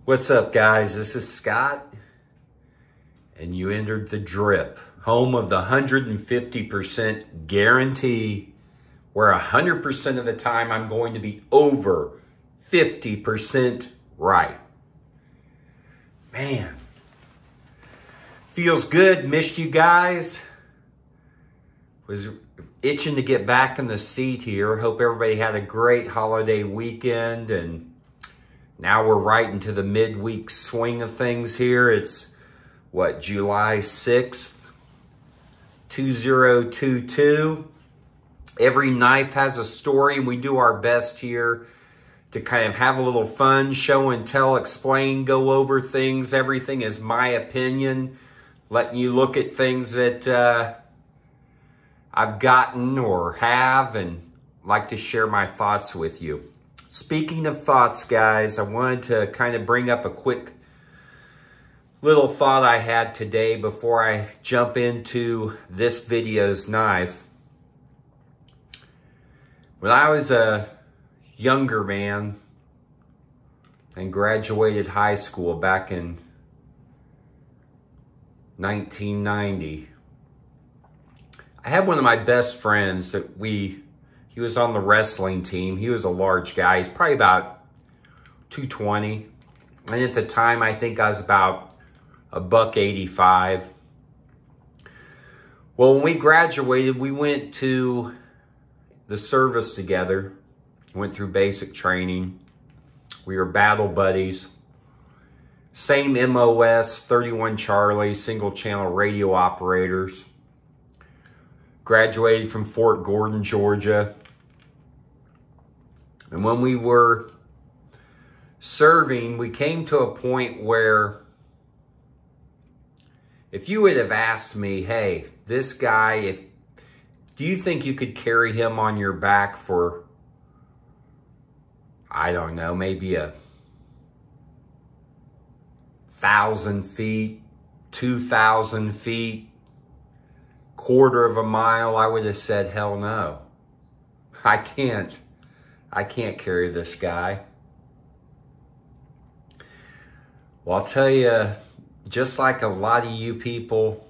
What's up, guys? This is Scott, and you entered the Drip, home of the 150% guarantee, where 100% of the time I'm going to be over 50% right. Man, feels good. Missed you guys. Was itching to get back in the seat here. Hope everybody had a great holiday weekend, and now we're right into the midweek swing of things here. It's, what, July 6th, 2022. Every knife has a story, and we do our best here to kind of have a little fun, show and tell, explain, go over things. Everything is my opinion, letting you look at things that I've gotten or have, and like to share my thoughts with you. Speaking of thoughts, guys, I wanted to kind of bring up a quick little thought I had today before I jump into this video's knife. When I was a younger man and graduated high school back in 1990, I had one of my best friends that he was on the wrestling team. He was a large guy. He's probably about 220. And at the time, I think I was about $185. Well, when we graduated, we went to the service together. Went through basic training. We were battle buddies. Same MOS, 31 Charlie, single channel radio operators. Graduated from Fort Gordon, Georgia. And when we were serving, we came to a point where if you would have asked me, hey, this guy, do you think you could carry him on your back for, I don't know, maybe 1,000 feet, 2,000 feet, quarter of a mile, I would have said, hell no. I can't carry this guy. Well, I'll tell you, just like a lot of you people,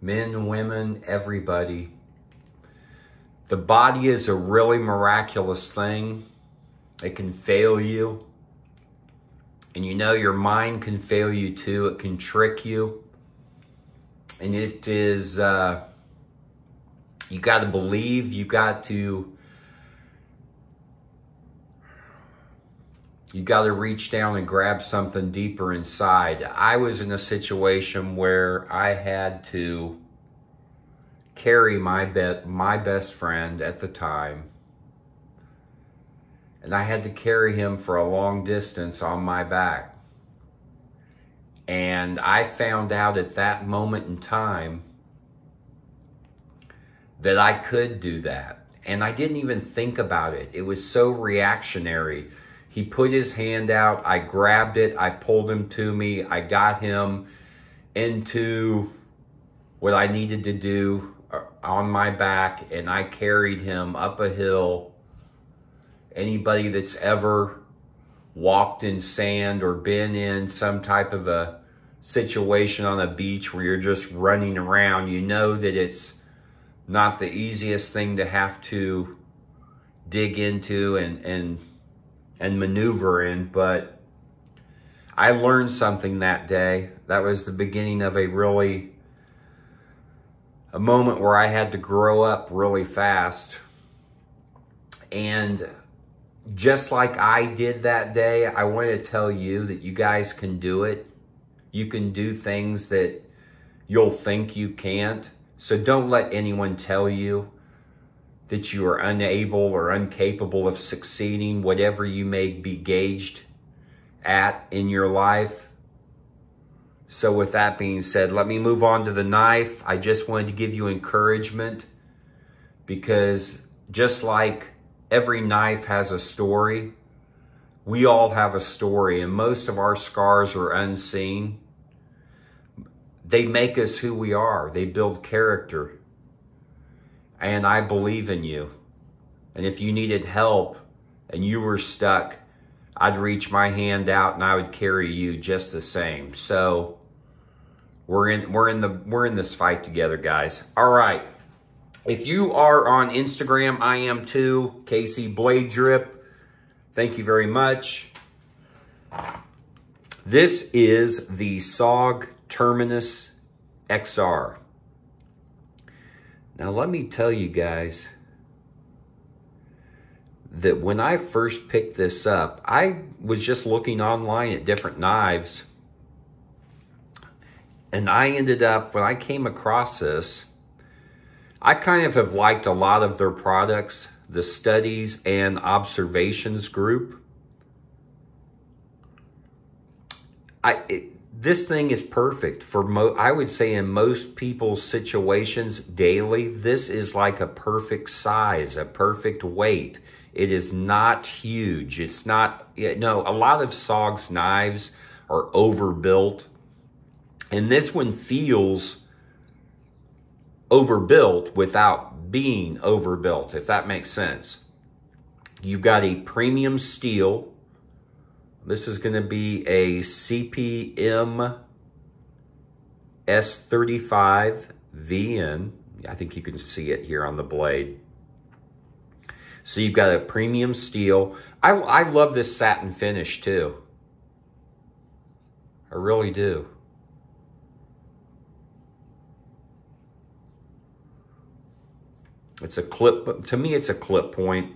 men, women, everybody, the body is a really miraculous thing. It can fail you. And you know, your mind can fail you too. It can trick you. And it is, you got to believe, you got to reach down and grab something deeper inside. I was in a situation where I had to carry my best friend at the time. And I had to carry him for a long distance on my back. And I found out at that moment in time that I could do that. And I didn't even think about it. It was so reactionary. He put his hand out, I grabbed it, I pulled him to me, I got him into what I needed to do on my back, and I carried him up a hill. Anybody that's ever walked in sand or been in some type of a situation on a beach where you're just running around, you know that it's not the easiest thing to have to dig into and maneuver in. But I learned something that day. That was the beginning of a moment where I had to grow up really fast. And just like I did that day, I want to tell you that you guys can do it. You can do things that you'll think you can't. So don't let anyone tell you that you are unable or incapable of succeeding, whatever you may be gauged at in your life. So with that being said, let me move on to the knife. I just wanted to give you encouragement, because just like every knife has a story, we all have a story, and most of our scars are unseen. They make us who we are. They build character. And I believe in you. And if you needed help and you were stuck, I'd reach my hand out and I would carry you just the same. So we're in this fight together, guys. All right. If you are on Instagram, I am too. Casey Blade Drip. Thank you very much. This is the SOG Terminus XR. Now let me tell you guys that when I first picked this up, I was just looking online at different knives. And I ended up, when I came across this, I kind of have liked a lot of their products, the studies and observations group. This thing is perfect for, I would say in most people's situations daily, this is like a perfect size, a perfect weight. It is not huge. It's not, a lot of SOG's knives are overbuilt. And this one feels overbuilt without being overbuilt, if that makes sense. You've got a premium steel. This is going to be a CPM-S35VN. I think you can see it here on the blade. So you've got a premium steel. I love this satin finish too. I really do. It's a clip, to me it's a clip point.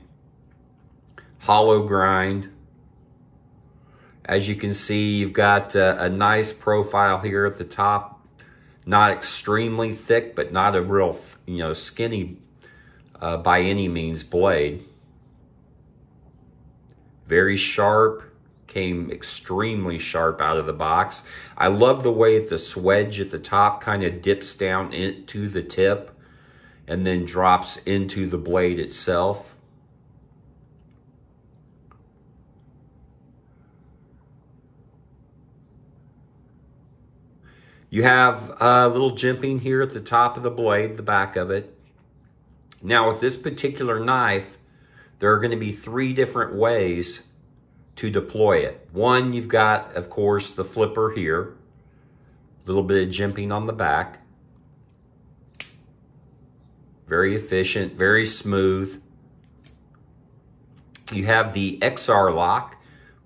Hollow grind. As you can see, you've got a nice profile here at the top. Not extremely thick, but not a real, skinny by any means blade. Very sharp. Came extremely sharp out of the box. I love the way the swedge at the top kind of dips down into the tip and then drops into the blade itself. You have a little jimping here at the top of the blade, the back of it. Now with this particular knife, there are going to be 3 different ways to deploy it. One, you've got, of course, the flipper here. A little bit of jimping on the back. Very efficient, very smooth. You have the XR lock,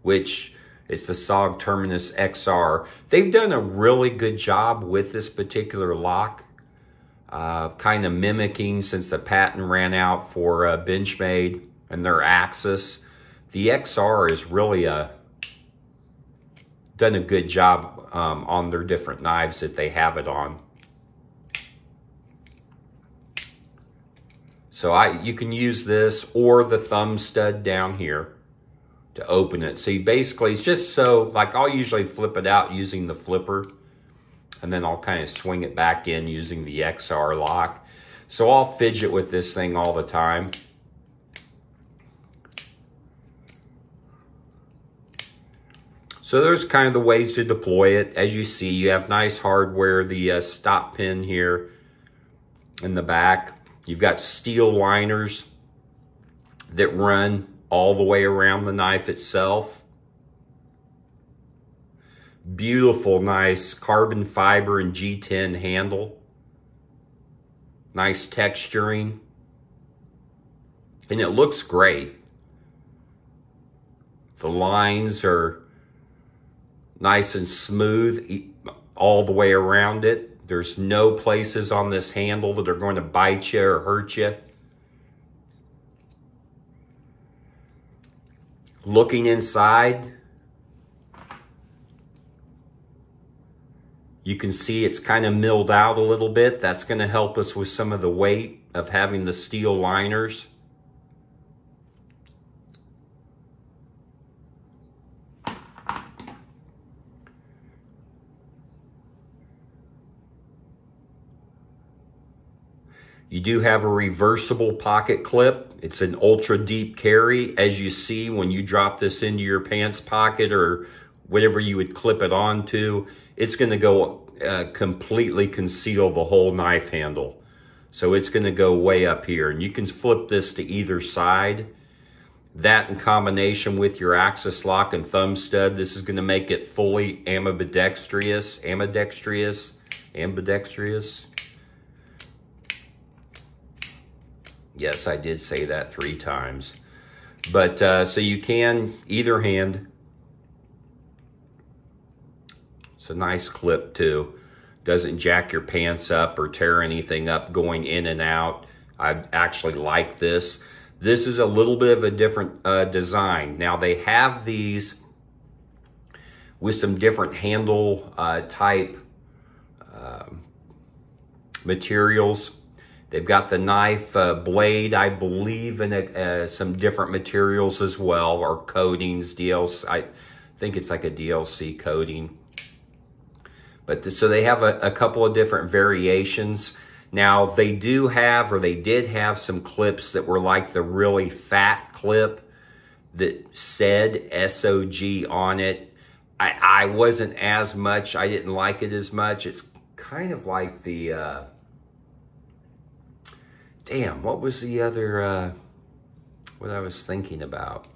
which it's the SOG Terminus XR. They've done a really good job with this particular lock, kind of mimicking, since the patent ran out for Benchmade and their Axis. The XR is really done a good job on their different knives that they have it on. So you can use this or the thumb stud down here to open it. So you basically, it's just so, like I'll usually flip it out using the flipper, and then I'll kind of swing it back in using the XR lock. So I'll fidget with this thing all the time. So there's kind of the ways to deploy it. As you see, you have nice hardware, the stop pin here in the back. You've got steel liners that run all the way around the knife itself. Beautiful, nice carbon fiber and G10 handle. Nice texturing. And it looks great. The lines are nice and smooth all the way around it. There's no places on this handle that are going to bite you or hurt you. Looking inside, you can see it's kind of milled out a little bit. That's going to help us with some of the weight of having the steel liners. You do have a reversible pocket clip. It's an ultra deep carry. As you see, when you drop this into your pants pocket or whatever you would clip it onto, it's going to go completely conceal the whole knife handle. So it's going to go way up here. And you can flip this to either side. That in combination with your axis lock and thumb stud, this is going to make it fully ambidextrous. Yes, I did say that 3 times. But so you can either hand. It's a nice clip too. Doesn't jack your pants up or tear anything up going in and out. I actually like this. This is a little bit of a different design. Now they have these with some different handle type materials. They've got the knife blade, I believe, in some different materials as well, or coatings, DLC. I think it's like a DLC coating. But so they have a couple of different variations. Now they do have, or they did have, some clips that were like the really fat clip that said SOG on it. I wasn't as much, I didn't like it as much. It's kind of like the, damn, what was the other, what I was thinking about?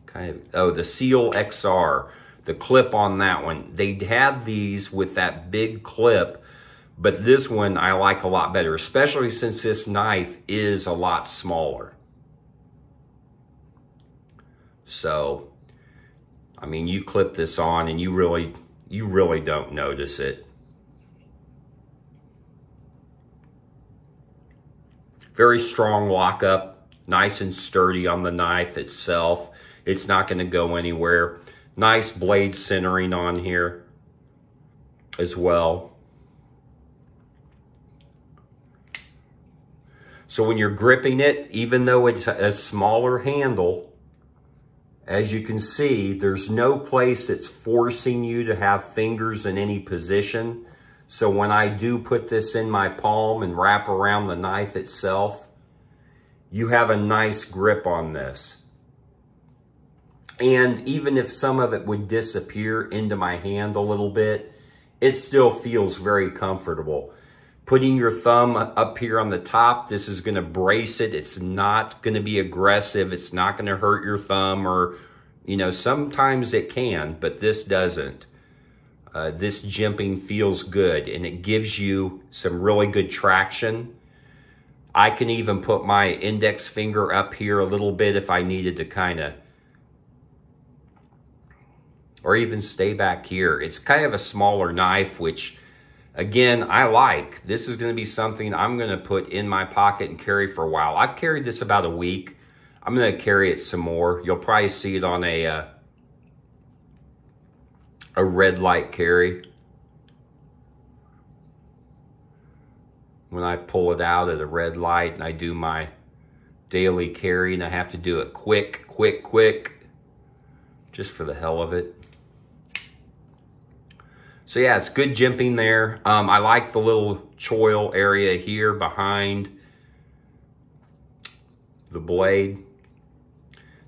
Kind of, oh, the Seal XR, the clip on that one. They had these with that big clip, but this one I like a lot better, especially since this knife is a lot smaller. So, I mean, you clip this on and you really don't notice it. Very strong lockup, nice and sturdy on the knife itself. It's not going to go anywhere. Nice blade centering on here as well. So when you're gripping it, even though it's a smaller handle, as you can see, there's no place that's forcing you to have fingers in any position. So when I do put this in my palm and wrap around the knife itself, you have a nice grip on this. And even if some of it would disappear into my hand a little bit, it still feels very comfortable. Putting your thumb up here on the top, this is going to brace it. It's not going to be aggressive. It's not going to hurt your thumb, or, you know, sometimes it can, but this doesn't. This jimping feels good, and it gives you some really good traction. I can even put my index finger up here a little bit if I needed to kind of, or even stay back here. It's kind of a smaller knife, which, again, I like. This is going to be something I'm going to put in my pocket and carry for a while. I've carried this about a week. I'm going to carry it some more. You'll probably see it on a red light carry. When I pull it out at a red light and I do my daily carry, and I have to do it quick, just for the hell of it. So yeah, it's good jimping there. I like the little choil area here behind the blade.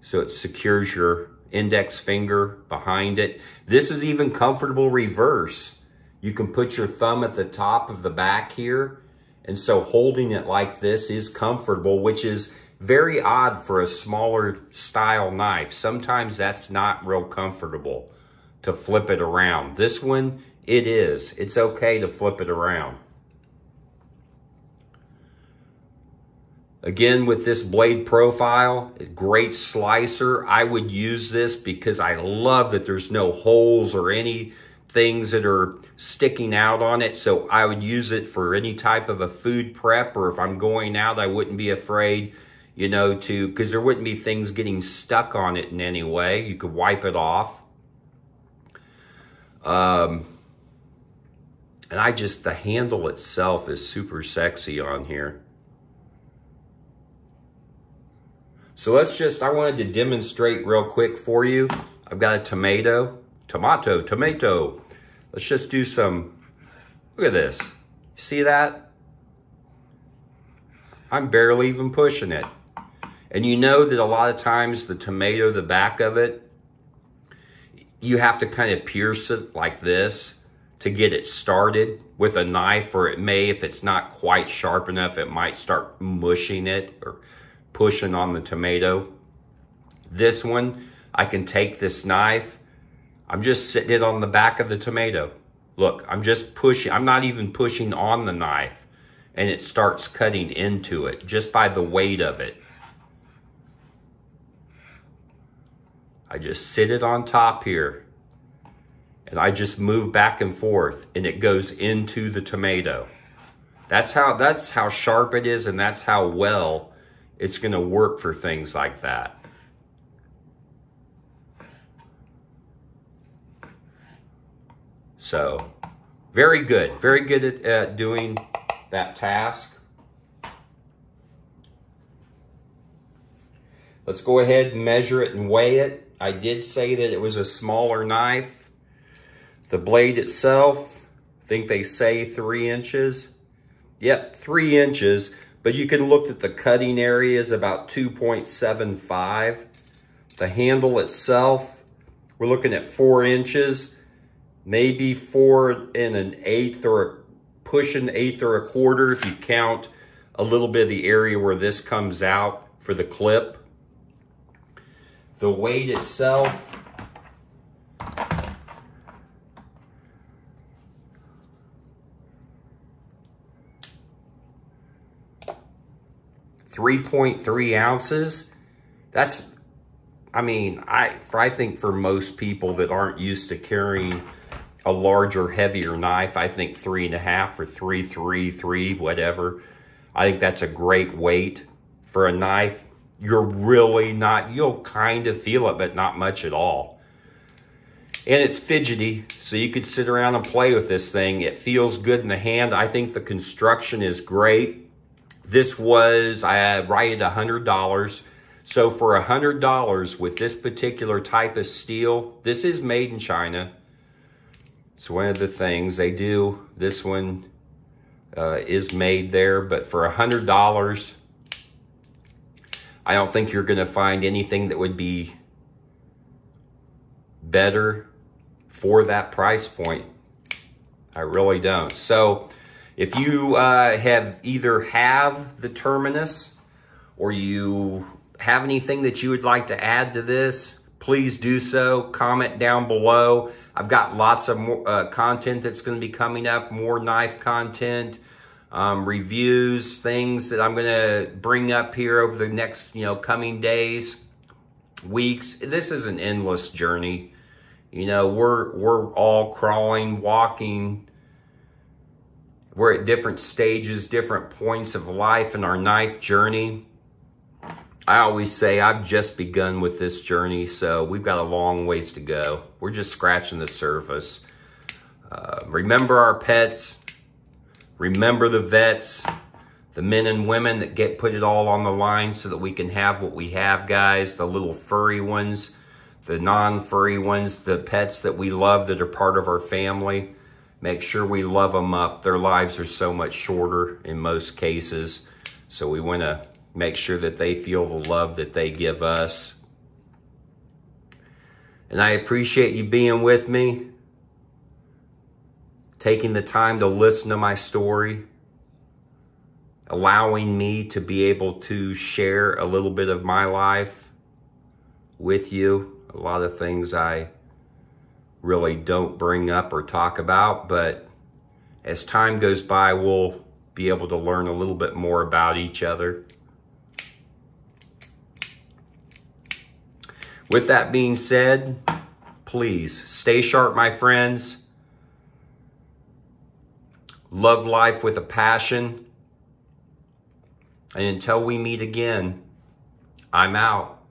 So it secures your index finger behind it. This is even comfortable reverse. You can put your thumb at the top of the back here. And so holding it like this is comfortable, which is very odd for a smaller style knife. Sometimes that's not real comfortable to flip it around. This one, it is. It's okay to flip it around. Again, with this blade profile, great slicer. I would use this because I love that there's no holes or any things that are sticking out on it. So I would use it for any type of a food prep, or if I'm going out, I wouldn't be afraid, you know, because there wouldn't be things getting stuck on it in any way. You could wipe it off. And the handle itself is super sexy on here. So I wanted to demonstrate real quick for you. I've got a tomato. Let's just do some, look at this. See that? I'm barely even pushing it. And you know that a lot of times the tomato, the back of it, you have to kind of pierce it like this to get it started with a knife, or it may, if it's not quite sharp enough, it might start mushing it or pushing on the tomato. This one, I can take this knife, I'm just sitting it on the back of the tomato. Look, I'm just pushing, I'm not even pushing on the knife, and it starts cutting into it just by the weight of it. I just sit it on top here, and I just move back and forth, and it goes into the tomato. That's how sharp it is, and that's how well it's gonna work for things like that. So, very good at doing that task. Let's go ahead and measure it and weigh it. I did say that it was a smaller knife. The blade itself, I think they say 3 inches. Yep, 3 inches, but you can look at the cutting area is about 2.75. The handle itself, we're looking at 4 inches. Maybe 4 1/8 or pushing 1/8 or 1/4 if you count a little bit of the area where this comes out for the clip. The weight itself, .3 ounces. That's, I think for most people that aren't used to carrying a larger, heavier knife, I think 3.5 or 3, whatever. I think that's a great weight for a knife. You're really not, you'll kind of feel it, but not much at all. And it's fidgety, so you could sit around and play with this thing. It feels good in the hand. I think the construction is great. This was, I right at $100. So for $100 with this particular type of steel, this is made in China. It's one of the things they do. This one is made there, but for $100, I don't think you're gonna find anything that would be better for that price point. I really don't. So if you either have the Terminus or you have anything that you would like to add to this, please do so. Comment down below. I've got lots of more content that's going to be coming up, more knife content, reviews, things that I'm going to bring up here over the next, coming days, weeks. This is an endless journey. We're all crawling, walking. We're at different stages, different points of life in our knife journey. I always say I've just begun with this journey, so we've got a long ways to go. We're just scratching the surface. Remember our pets. Remember the vets, the men and women that put it all on the line so that we can have what we have, guys. The little furry ones, the non-furry ones, the pets that we love that are part of our family. Make sure we love them up. Their lives are so much shorter in most cases, so we want to make sure that they feel the love that they give us. And I appreciate you being with me, taking the time to listen to my story, allowing me to be able to share a little bit of my life with you. A lot of things I really don't bring up or talk about, but as time goes by, we'll be able to learn a little bit more about each other. With that being said, please stay sharp, my friends. Love life with a passion. And until we meet again, I'm out.